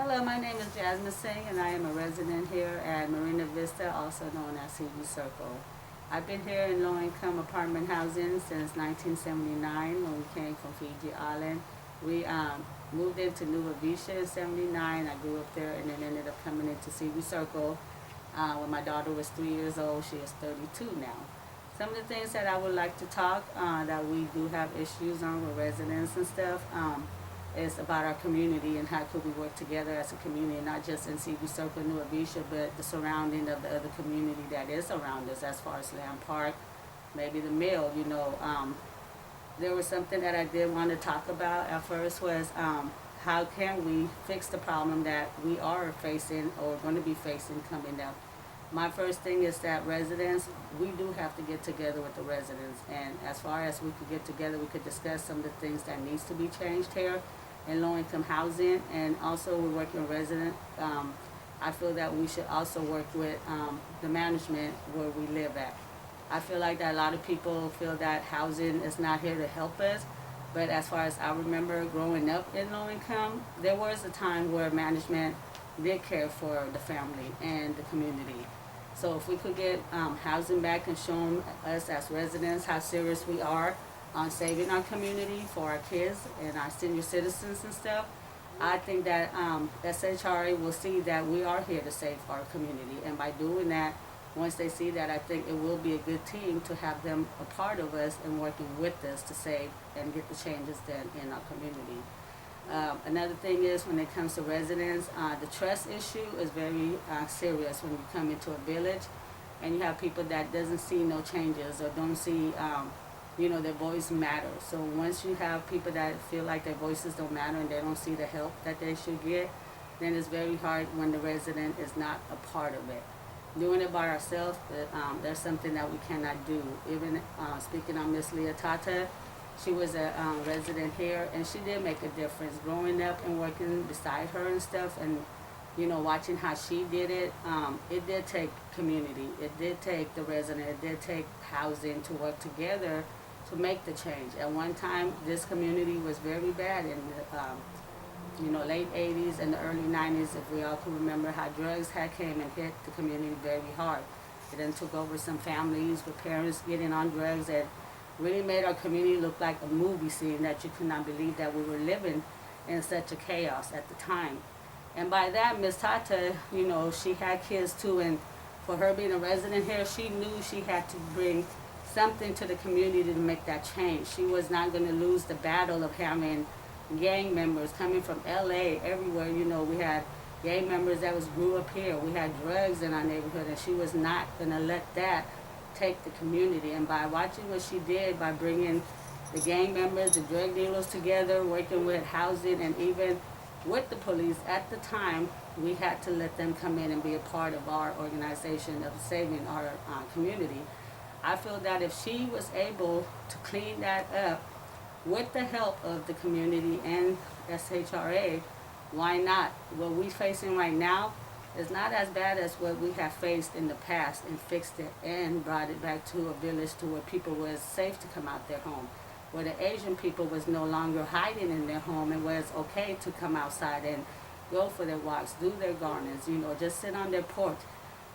Hello, my name is Jasmine Singh, and I am a resident here at Marina Vista, also known as CB Circle. I've been here in low-income apartment housing since 1979 when we came from Fiji Island. We moved into New Avisha in '79. I grew up there and then ended up coming into CB Circle when my daughter was 3 years old. She is 32 now. Some of the things that I would like to talk that we do have issues on with residents and stuff. Is about our community and how could we work together as a community, not just in CB Circle, New Avisha, but the surrounding of the other community that is around us as far as Lamb Park, maybe the mill, There was something that I did want to talk about at first was how can we fix the problem that we are facing or going to be facing coming up. My first thing is that residents, we do have to get together with the residents, and as far as we could get together, we could discuss some of the things that needs to be changed here in low-income housing, and also we're working with resident. I feel that we should also work with the management where we live at. I feel like that a lot of people feel that housing is not here to help us, but as far as I remember growing up in low-income, there was a time where management did care for the family and the community. So if we could get housing back and show us as residents how serious we are on saving our community for our kids and our senior citizens and stuff, I think that SHRA will see that we are here to save our community. And by doing that, once they see that, I think it will be a good team to have them a part of us and working with us to save and get the changes done in our community. Another thing is when it comes to residents, the trust issue is very serious when you come into a village and you have people that doesn't see no changes or don't see their voice matters. So once you have people that feel like their voices don't matter and they don't see the help that they should get, then it's very hard when the resident is not a part of it. Doing it by ourselves, there's something that we cannot do. Even speaking on Miss Leah Tata, she was a resident here, and she did make a difference. Growing up and working beside her and stuff, and watching how she did it, it did take community. It did take the resident. It did take housing to work together to make the change. At one time, this community was very bad in the late 80s and the early 90s, if we all can remember how drugs had came and hit the community very hard. It then took over some families with parents getting on drugs and really made our community look like a movie scene that you could not believe that we were living in such a chaos at the time. And by that, Miss Tata, she had kids too, and for her being a resident here, she knew she had to bring something to the community to make that change. She was not going to lose the battle of having gang members coming from LA everywhere. We had gang members that grew up here. We had drugs in our neighborhood, and she was not going to let that take the community. And by watching what she did, by bringing the gang members, the drug dealers together, working with housing, and even with the police at the time, we had to let them come in and be a part of our organization of saving our community. I feel that if she was able to clean that up with the help of the community and SHRA, why not? What we're facing right now is not as bad as what we have faced in the past, and fixed it and brought it back to a village to where people was safe to come out their home, where the Asian people was no longer hiding in their home and where it's okay to come outside and go for their walks, do their gardens, just sit on their porch.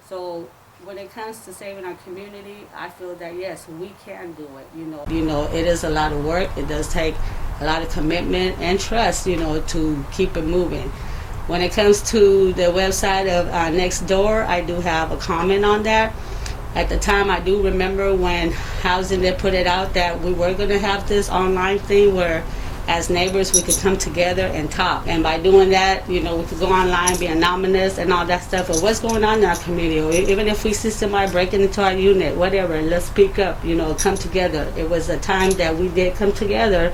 So when it comes to saving our community, I feel that yes, we can do it. It is a lot of work. It does take a lot of commitment and trust, to keep it moving. When it comes to the website of Nextdoor, I do have a comment on that. At the time, I do remember when housing did put it out that we were going to have this online thing where as neighbors we could come together and talk. And by doing that, we could go online, be anonymous and all that stuff of what's going on in our community. Or even if we see somebody breaking into our unit, whatever, let's speak up, come together. It was a time that we did come together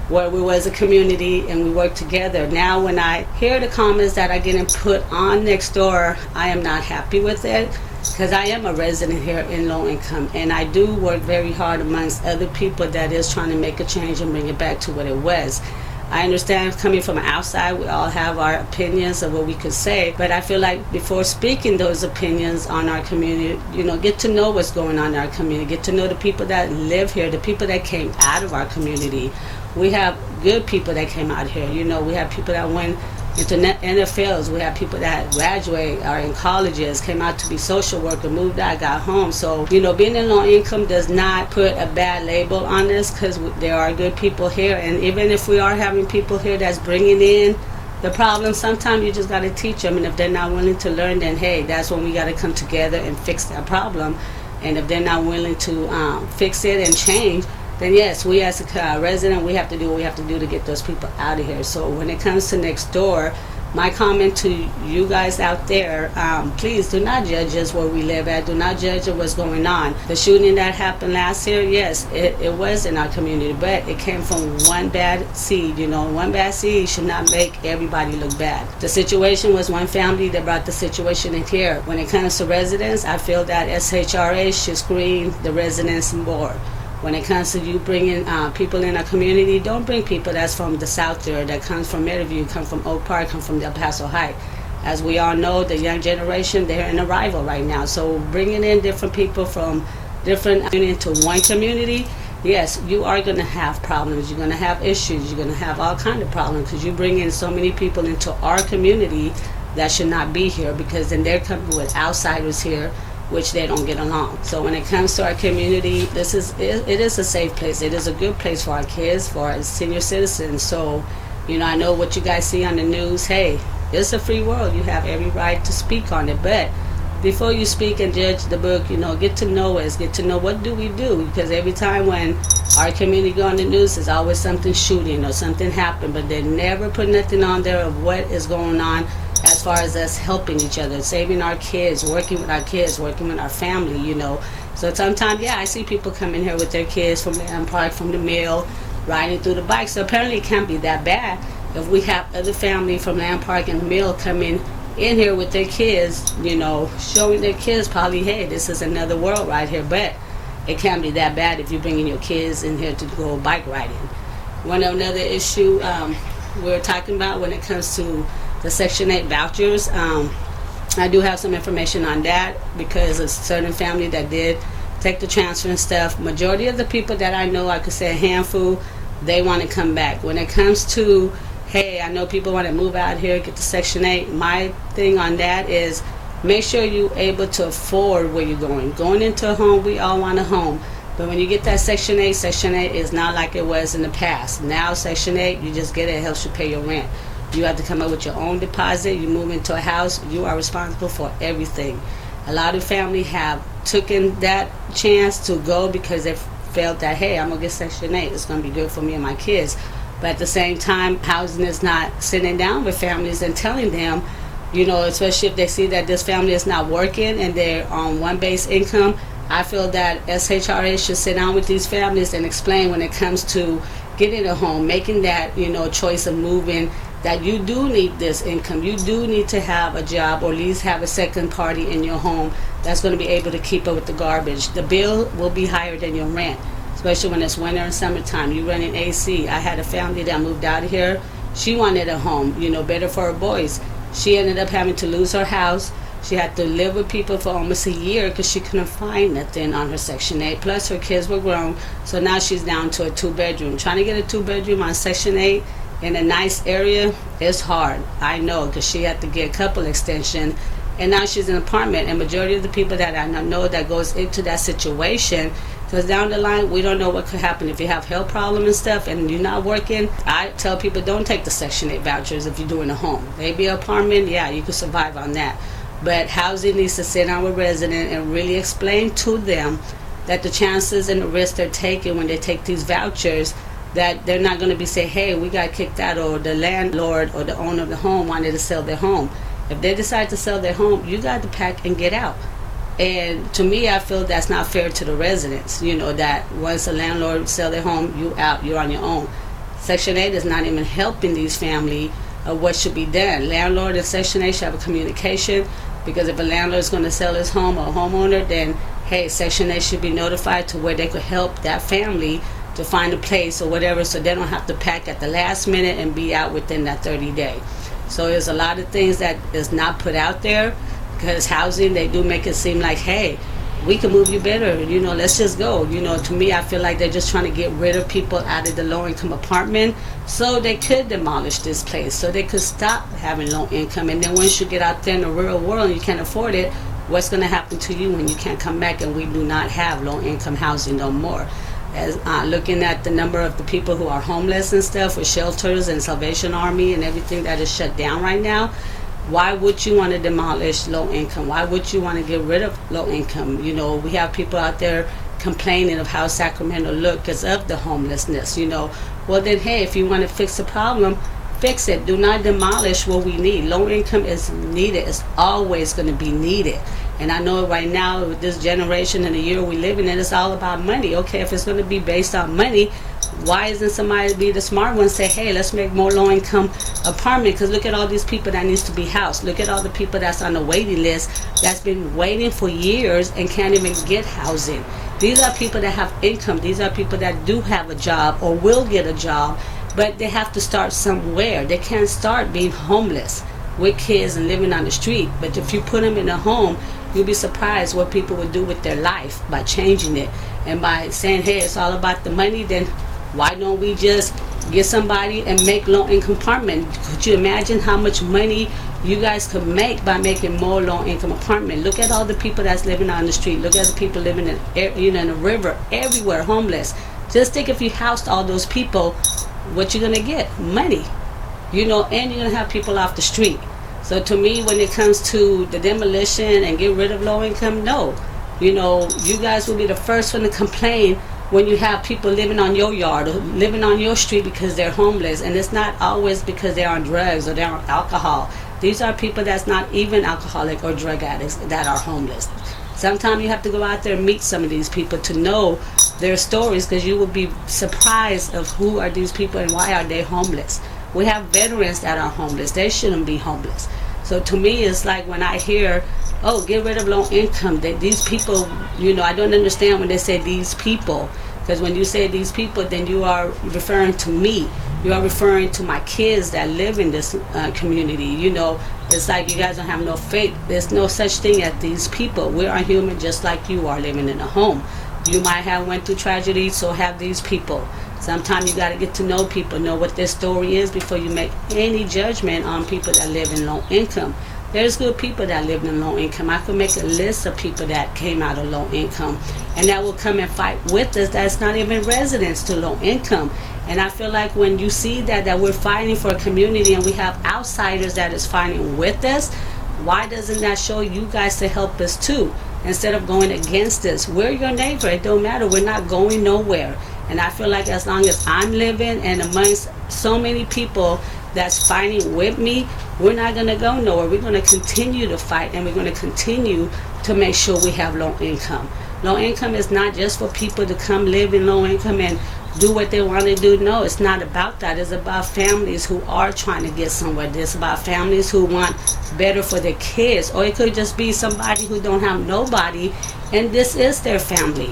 where we was a community and we worked together. Now when I hear the comments that are getting put on Nextdoor, I am not happy with it, because I am a resident here in low income, and I do work very hard amongst other people that is trying to make a change and bring it back to what it was. I understand coming from outside, we all have our opinions of what we could say, but I feel like before speaking those opinions on our community, get to know what's going on in our community, get to know the people that live here, the people that came out of our community. We have good people that came out here. We have people that went into NFLs. We have people that graduate, are in colleges, came out to be social worker, moved out, got home. So, being in low income does not put a bad label on us, because there are good people here. And even if we are having people here that's bringing in the problem, sometimes you just got to teach them. And if they're not willing to learn, then hey, that's when we got to come together and fix that problem. And if they're not willing to fix it and change, then yes, we as a resident, we have to do what we have to do to get those people out of here. So when it comes to next door, my comment to you guys out there, please do not judge us where we live at. Do not judge what's going on. The shooting that happened last year, yes, it was in our community, but it came from one bad seed. One bad seed should not make everybody look bad. The situation was one family that brought the situation in here. When it comes to residents, I feel that SHRA should screen the residents more. When it comes to you bringing people in our community, don't bring people that's from the south there, that comes from Meadowview, come from Oak Park, come from El Paso Heights. As we all know, the young generation, they're in arrival right now. So bringing in different people from different communities into one community, yes, you are going to have problems. You're going to have issues. You're going to have all kinds of problems, because you bring in so many people into our community that should not be here, because then they're coming with outsiders here, which they don't get along. So when it comes to our community, it is a safe place. It is a good place for our kids, for our senior citizens. So, I know what you guys see on the news. Hey, it's a free world. You have every right to speak on it. But before you speak and judge the book, get to know us, get to know what do we do. Because every time when our community go on the news, there's always something shooting or something happened, but they never put nothing on there of what is going on as far as us helping each other, saving our kids, working with our kids, working with our family, So sometimes, yeah, I see people come in here with their kids from the park, from the mill, riding through the bike. So apparently it can't be that bad if we have other family from Land Park and the mill coming in here with their kids, showing their kids probably, hey, this is another world right here. But it can't be that bad if you're bringing your kids in here to go bike riding. Another issue we're talking about when it comes to the Section 8 vouchers, I do have some information on that, because a certain family that did take the transfer and stuff. Majority of the people that I know, I could say a handful, they want to come back. When it comes to, hey, I know people want to move out here, get the Section 8, my thing on that is make sure you're able to afford where you're going. Going into a home, we all want a home. But when you get that Section 8 is not like it was in the past. Now Section 8, you just get it, it helps you pay your rent. You have to come up with your own deposit. You move into a house, you are responsible for everything. A lot of family have taken that chance to go because they felt that, hey, I'm going to get Section 8. It's going to be good for me and my kids. But at the same time, housing is not sitting down with families and telling them, especially if they see that this family is not working and they're on one base income. I feel that SHRA should sit down with these families and explain when it comes to getting a home, making that, choice of moving, that you do need this income. You do need to have a job, or at least have a second party in your home that's going to be able to keep up with the garbage. The bill will be higher than your rent, especially when it's winter and summertime. You running AC. I had a family that moved out of here. She wanted a home, better for her boys. She ended up having to lose her house. She had to live with people for almost a year because she couldn't find nothing on her Section 8. Plus her kids were grown, so now she's down to a 2-bedroom. Trying to get a 2-bedroom on Section 8 in a nice area is hard. I know, because she had to get a couple extension, and now she's in an apartment. And majority of the people that I know that goes into that situation, because down the line we don't know what could happen if you have health problem and stuff and you're not working. I tell people, don't take the Section 8 vouchers if you're doing a home. Maybe an apartment, yeah, you can survive on that. But housing needs to sit down with residents and really explain to them that the chances and the risks they're taking when they take these vouchers, that they're not going to be saying, hey, we got kicked out, or the landlord or the owner of the home wanted to sell their home. If they decide to sell their home, you got to pack and get out. And to me, I feel that's not fair to the residents, that once a landlord sell their home, you out, you're on your own. Section 8 is not even helping these families of what should be done. Landlord and Section 8 should have a communication, because if a landlord is going to sell his home, or a homeowner, then, hey, Section 8 should be notified to where they could help that family to find a place or whatever, so they don't have to pack at the last minute and be out within that 30 day. So there's a lot of things that is not put out there, because housing, they do make it seem like, hey, we can move you better, let's just go. To me, I feel like they're just trying to get rid of people out of the low income apartment so they could demolish this place, so they could stop having low income. And then once you get out there in the real world and you can't afford it, what's going to happen to you when you can't come back and we do not have low income housing no more? As looking at the number of the people who are homeless and stuff with shelters and Salvation Army and everything that is shut down right now, why would you want to demolish low income? Why would you want to get rid of low income? We have people out there complaining of how Sacramento look because of the homelessness. Well then, hey, if you want to fix the problem, fix it. Do not demolish what we need. Low income is needed. It's always going to be needed. And I know right now with this generation and the year we live in, it's all about money. Okay, if it's going to be based on money, why isn't somebody be the smart one and say, hey, let's make more low-income apartment? Because look at all these people that needs to be housed. Look at all the people that's on the waiting list that's been waiting for years and can't even get housing. These are people that have income. These are people that do have a job or will get a job, but they have to start somewhere. They can't start being homeless with kids and living on the street. But if you put them in a home, you'll be surprised what people would do with their life by changing it. And by saying, hey, it's all about the money, then why don't we just get somebody and make low-income apartment? Could you imagine how much money you guys could make by making more low-income apartment? Look at all the people that's living on the street. Look at the people living in the river, everywhere, homeless. Just think if you housed all those people, what you're gonna get? Money. And you're gonna have people off the street. So to me, when it comes to the demolition and get rid of low income, no. You guys will be the first one to complain when you have people living on your yard or living on your street because they're homeless. And it's not always because they're on drugs or they're on alcohol. These are people that's not even alcoholic or drug addicts that are homeless. Sometimes you have to go out there and meet some of these people to know their stories, because you will be surprised of who are these people and why are they homeless. We have veterans that are homeless. They shouldn't be homeless. So to me, it's like when I hear, oh, get rid of low income, that these people, I don't understand when they say these people. Because when you say these people, then you are referring to me. You are referring to my kids that live in this community. It's like you guys don't have no faith. There's no such thing as these people. We are human just like you are living in a home. You might have went through tragedy, so have these people. Sometimes you got to get to know people, know what their story is before you make any judgment on people that live in low income. There's good people that live in low income. I could make a list of people that came out of low income and that will come and fight with us that's not even residents to low income. And I feel like when you see that we're fighting for a community and we have outsiders that is fighting with us, why doesn't that show you guys to help us too? Instead of going against us, we're your neighbor. It don't matter. We're not going nowhere. And I feel like as long as I'm living and amongst so many people that's fighting with me, we're not going to go nowhere. We're going to continue to fight, and we're going to continue to make sure we have low income. Low income is not just for people to come live in low income and do what they want to do. No, it's not about that. It's about families who are trying to get somewhere. It's about families who want better for their kids. Or it could just be somebody who don't have nobody, and this is their family.